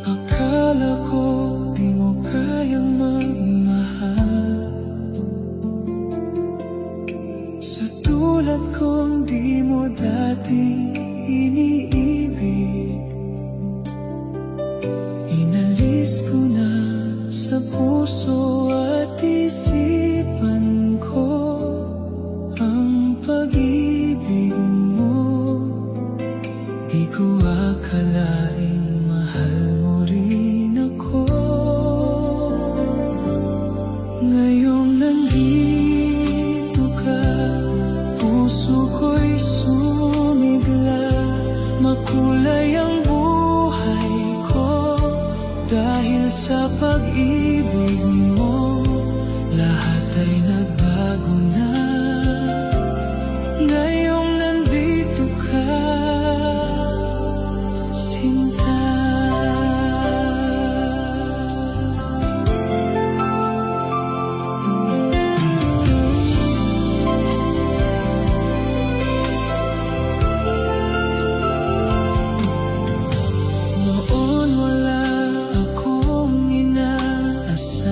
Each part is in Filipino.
Akala ko di mo kayang magmahal, sa tulad kong di mo dati iniibig. Inalis ko na sa puso at isipan ko ang pag-ibig mo. Di ko akalaing mahal mo rin ako. Ngayong nandito ka, puso ko'y sumigla. Makulay ang buhay ko dahil sa pag-ibig mo. Lahat ay nagbago na ngayong nandito ka, sinta. Noon wala akong inaasam,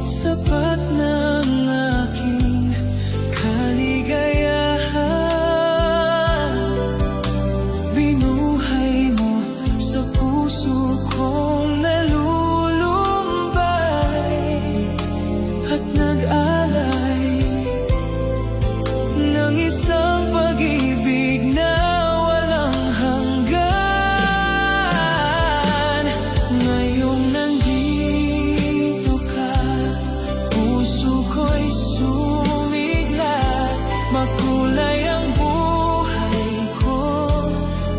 sapat na ang aking kaligayahan. Binuhay mo sa puso kong nalulumbay at nag-alay ng isang pag-ibig na walang hanggan. Ngayong nandito ka, puso ko'y sumigla. Makulay ang buhay ko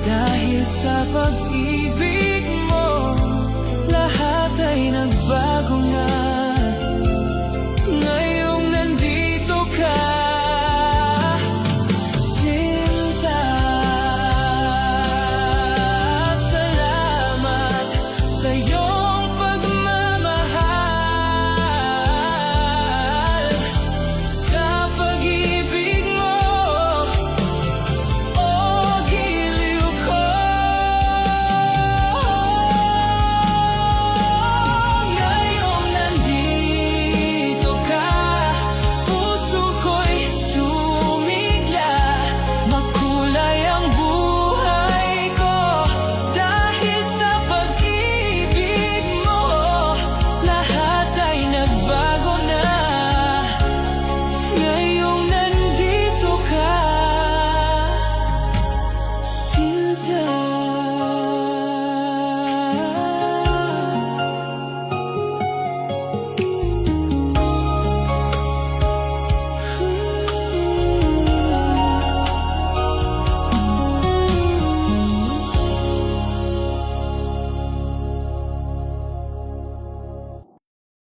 dahil sa pag-ibig